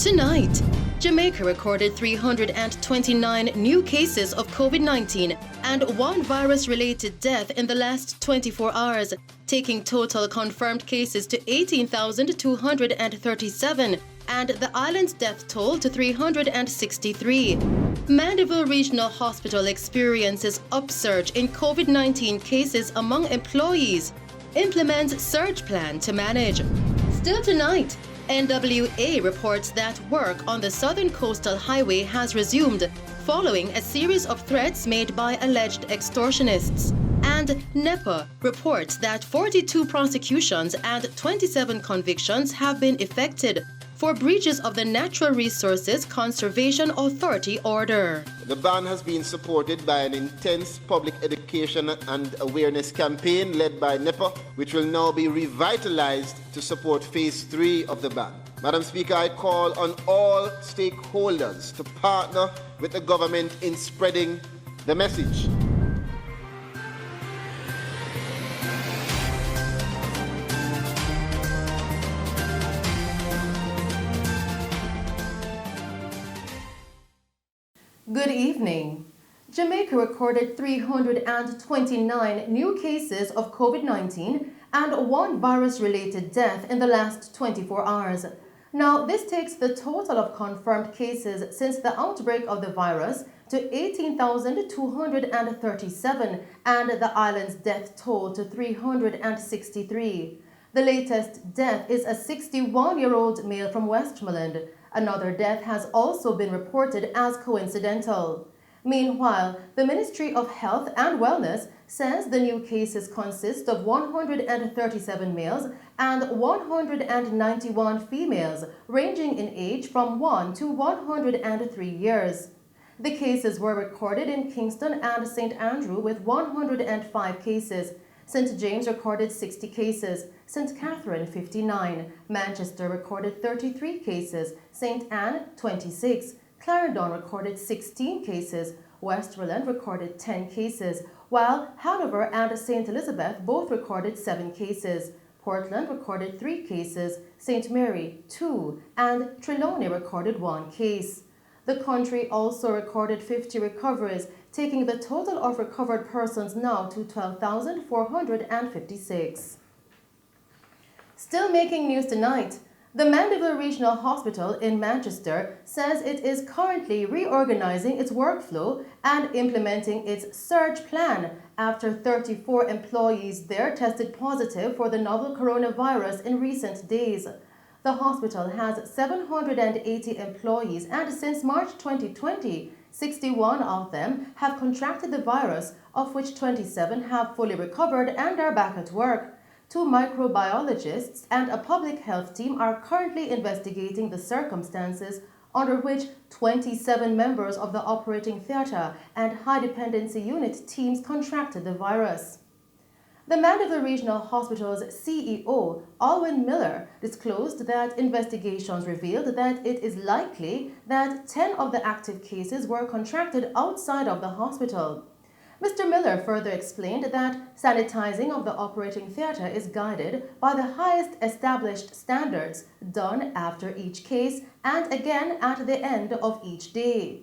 Tonight, Jamaica recorded 329 new cases of COVID-19 and one virus-related death in the last 24 hours, taking total confirmed cases to 18,237 and the island's death toll to 363. Mandeville Regional Hospital experiences upsurge in COVID-19 cases among employees, implements surge plan to manage. Still tonight, NWA reports that work on the Southern Coastal Highway has resumed following a series of threats made by alleged extortionists. And NEPA reports that 42 prosecutions and 27 convictions have been effected for breaches of the Natural Resources Conservation Authority order. The ban has been supported by an intense public education and awareness campaign led by NEPA, which will now be revitalized to support phase 3 of the ban. Madam Speaker, I call on all stakeholders to partner with the government in spreading the message. Good evening. Jamaica recorded 329 new cases of COVID-19 and one virus-related death in the last 24 hours. Now, this takes the total of confirmed cases since the outbreak of the virus to 18,237 and the island's death toll to 363. The latest death is a 61-year-old male from Westmoreland. Another death has also been reported as coincidental. Meanwhile, the Ministry of Health and Wellness says the new cases consist of 137 males and 191 females, ranging in age from 1 to 103 years. The cases were recorded in Kingston and St. Andrew with 105 cases. St. James recorded 60 cases, St. Catherine 59, Manchester recorded 33 cases, St. Anne 26, Clarendon recorded 16 cases, Westmoreland recorded 10 cases, while Hanover and St. Elizabeth both recorded 7 cases. Portland recorded 3 cases, St. Mary 2, and Trelawney recorded 1 case. The country also recorded 50 recoveries, taking the total of recovered persons now to 12,456. Still making news tonight, the Mandeville Regional Hospital in Manchester says it is currently reorganizing its workflow and implementing its surge plan after 34 employees there tested positive for the novel coronavirus in recent days. The hospital has 780 employees, and since March 2020, 61 of them have contracted the virus, of which 27 have fully recovered and are back at work. 2 microbiologists and a public health team are currently investigating the circumstances under which 27 members of the operating theatre and high-dependency unit teams contracted the virus. The Mandeville Regional Hospital's CEO, Alwyn Miller, disclosed that investigations revealed that it is likely that 10 of the active cases were contracted outside of the hospital. Mr. Miller further explained that sanitizing of the operating theatre is guided by the highest established standards, done after each case and again at the end of each day.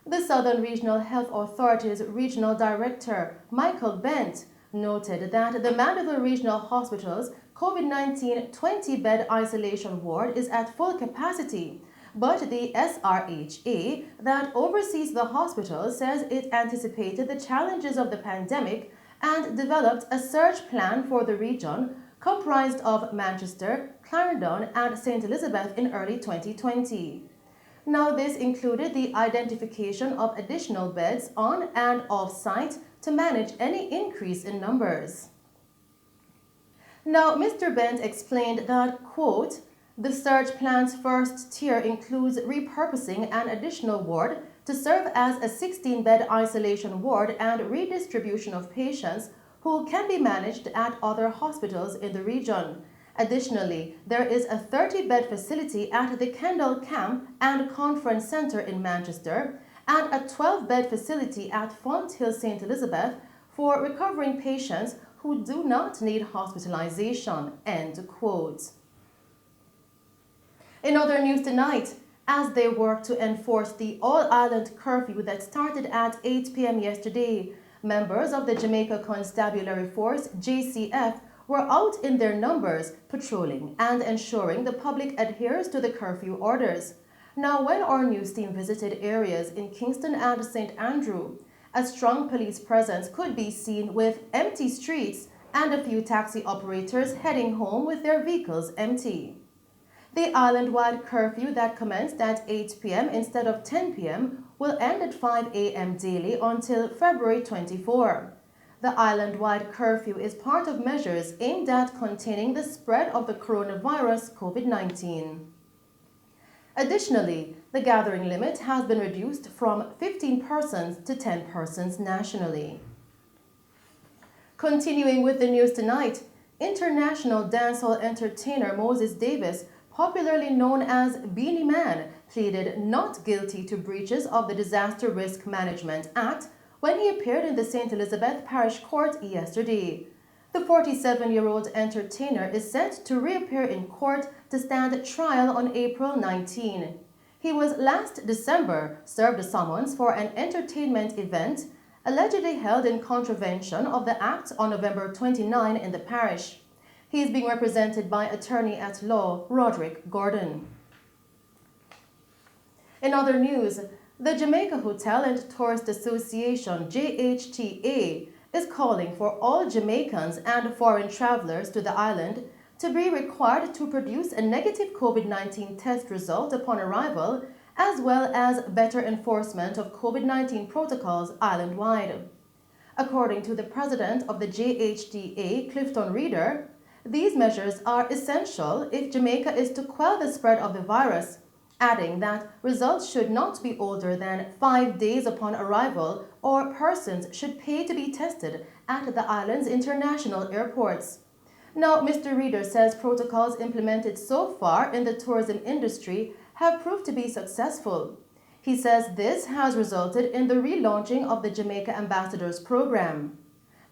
The Southern Regional Health Authority's Regional Director, Michael Bent, noted that the Mandeville Regional Hospital's COVID-19 20-bed isolation ward is at full capacity, but the SRHA that oversees the hospital says it anticipated the challenges of the pandemic and developed a surge plan for the region comprised of Manchester, Clarendon, and St. Elizabeth in early 2020. Now, this included the identification of additional beds on and off-site to manage any increase in numbers. Now, Mr. Bent explained that, quote, the surge plan's first tier includes repurposing an additional ward to serve as a 16-bed isolation ward and redistribution of patients who can be managed at other hospitals in the region. Additionally, there is a 30-bed facility at the Kendall Camp and Conference Centre in Manchester and a 12-bed facility at Fonthill St. Elizabeth for recovering patients who do not need hospitalization, end quote. In other news tonight, as they work to enforce the all-island curfew that started at 8 p.m. yesterday. Members of the Jamaica Constabulary Force, JCF, were out in their numbers, patrolling and ensuring the public adheres to the curfew orders. Now, when our news team visited areas in Kingston and St. Andrew, a strong police presence could be seen with empty streets and a few taxi operators heading home with their vehicles empty. The island-wide curfew that commenced at 8 p.m. instead of 10 p.m. will end at 5 a.m. daily until February 24. The island-wide curfew is part of measures aimed at containing the spread of the coronavirus COVID-19. Additionally, the gathering limit has been reduced from 15 persons to 10 persons nationally. Continuing with the news tonight, international dancehall entertainer Moses Davis, popularly known as Beanie Man, pleaded not guilty to breaches of the Disaster Risk Management Act when he appeared in the St. Elizabeth Parish Court yesterday. The 47-year-old entertainer is set to reappear in court to stand trial on April 19. He was last December served a summons for an entertainment event allegedly held in contravention of the Act on November 29 in the parish. He is being represented by attorney-at-law Roderick Gordon. In other news, the Jamaica Hotel and Tourist Association, JHTA, is calling for all Jamaicans and foreign travelers to the island to be required to produce a negative COVID-19 test result upon arrival, as well as better enforcement of COVID-19 protocols island-wide. According to the president of the JHTA, Clifton Reeder, these measures are essential if Jamaica is to quell the spread of the virus, adding that results should not be older than 5 days upon arrival, or persons should pay to be tested at the island's international airports. Now, Mr. Reeder says protocols implemented so far in the tourism industry have proved to be successful. He says this has resulted in the relaunching of the Jamaica Ambassadors Program.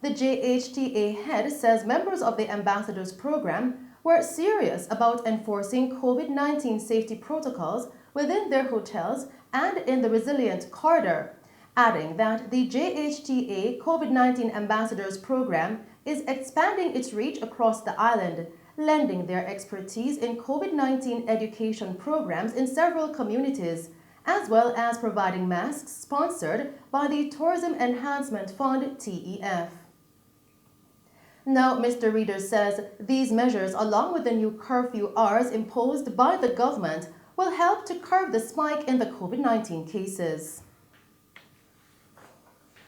The JHTA head says members of the Ambassadors Program were serious about enforcing COVID-19 safety protocols within their hotels and in the Resilient Corridor, adding that the JHTA COVID-19 Ambassadors Program is expanding its reach across the island, lending their expertise in COVID-19 education programs in several communities, as well as providing masks sponsored by the Tourism Enhancement Fund, TEF. Now, Mr. Reeder says these measures, along with the new curfew hours imposed by the government, will help to curb the spike in the COVID-19 cases.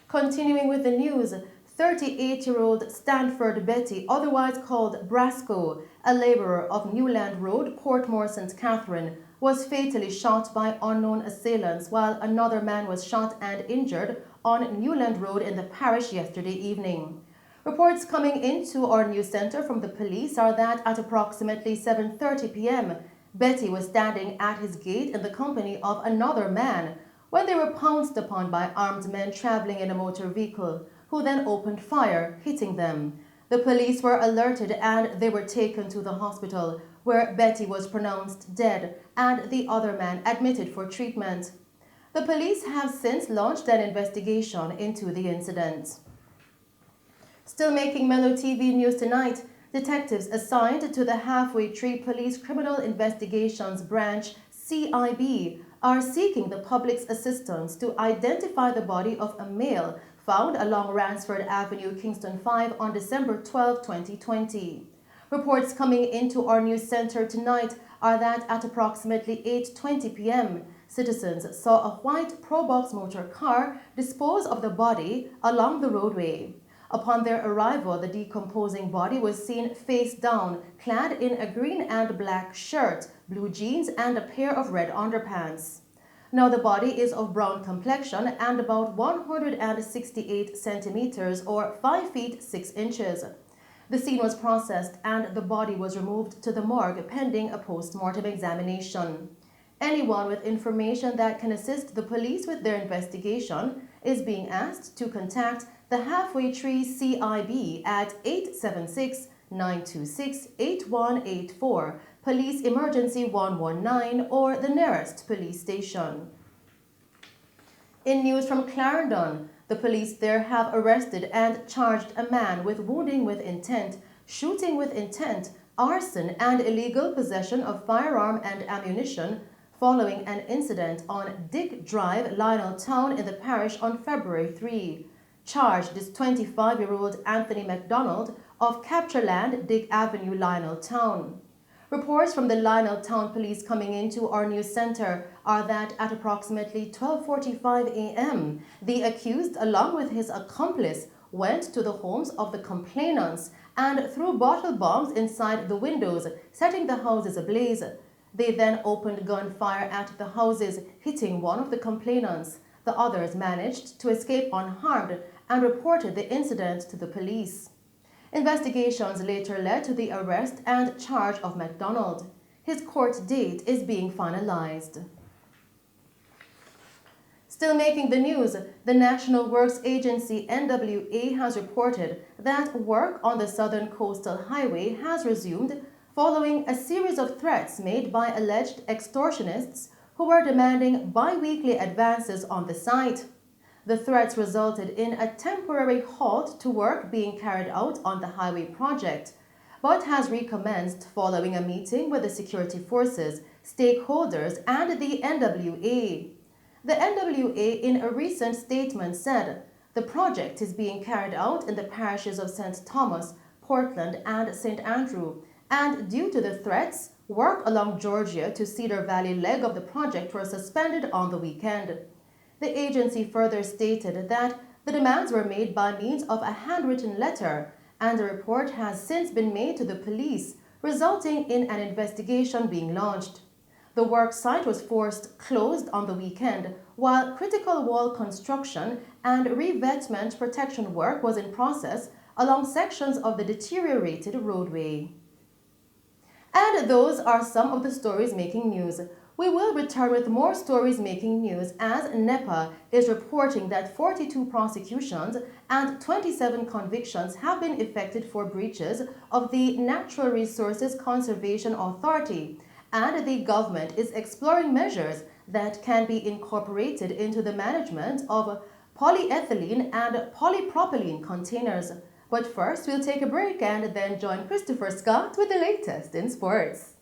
Continuing with the news, 38-year-old Stanford Betty, otherwise called Brasco, a laborer of Newland Road, Portmore, St. Catherine, was fatally shot by unknown assailants while another man was shot and injured on Newland Road in the parish yesterday evening. Reports coming into our news center from the police are that at approximately 7:30 p.m., Betty was standing at his gate in the company of another man when they were pounced upon by armed men traveling in a motor vehicle, who then opened fire, hitting them. The police were alerted and they were taken to the hospital, where Betty was pronounced dead and the other man admitted for treatment. The police have since launched an investigation into the incident. Still making Mello TV news tonight, detectives assigned to the Halfway Tree Police Criminal Investigations Branch, CIB, are seeking the public's assistance to identify the body of a male found along Ransford Avenue, Kingston 5 on December 12, 2020. Reports coming into our news center tonight are that at approximately 8:20 p.m., citizens saw a white Probox motor car dispose of the body along the roadway. Upon their arrival, the decomposing body was seen face down, clad in a green and black shirt, blue jeans, and a pair of red underpants. Now, the body is of brown complexion and about 168 centimeters or 5 feet 6 inches. The scene was processed and the body was removed to the morgue pending a post-mortem examination. Anyone with information that can assist the police with their investigation is being asked to contact the Halfway Tree CIB at 876-926-8184 Police Emergency 119 or the nearest police station. In news from Clarendon, the police there have arrested and charged a man with wounding with intent, shooting with intent, arson and illegal possession of firearm and ammunition following an incident on Dick Drive, Lionel Town in the parish on February 3. Charged is 25-year-old Anthony MacDonald of Captureland, Dick Avenue, Lionel Town. Reports from the Lionel Town Police coming into our news center are that at approximately 12:45 a.m., the accused, along with his accomplice, went to the homes of the complainants and threw bottle bombs inside the windows, setting the houses ablaze. They then opened gunfire at the houses, hitting one of the complainants. The others managed to escape unharmed and reported the incident to the police. Investigations later led to the arrest and charge of MacDonald. His court date is being finalized. Still making the news, the National Works Agency NWA has reported that work on the Southern Coastal Highway has resumed following a series of threats made by alleged extortionists who were demanding bi-weekly advances on the site. The threats resulted in a temporary halt to work being carried out on the highway project, but has recommenced following a meeting with the security forces, stakeholders, and the NWA. The NWA, in a recent statement, said the project is being carried out in the parishes of St. Thomas, Portland, and St. Andrew, and due to the threats, work along Georgia to Cedar Valley leg of the project were suspended on the weekend. The agency further stated that the demands were made by means of a handwritten letter, and a report has since been made to the police, resulting in an investigation being launched. The work site was forced closed on the weekend, while critical wall construction and revetment protection work was in process along sections of the deteriorated roadway. And those are some of the stories making news. We will return with more stories making news as NEPA is reporting that 42 prosecutions and 27 convictions have been effected for breaches of the Natural Resources Conservation Authority, and the government is exploring measures that can be incorporated into the management of polyethylene and polypropylene containers. But first, we'll take a break and then join Christopher Scott with the latest in sports.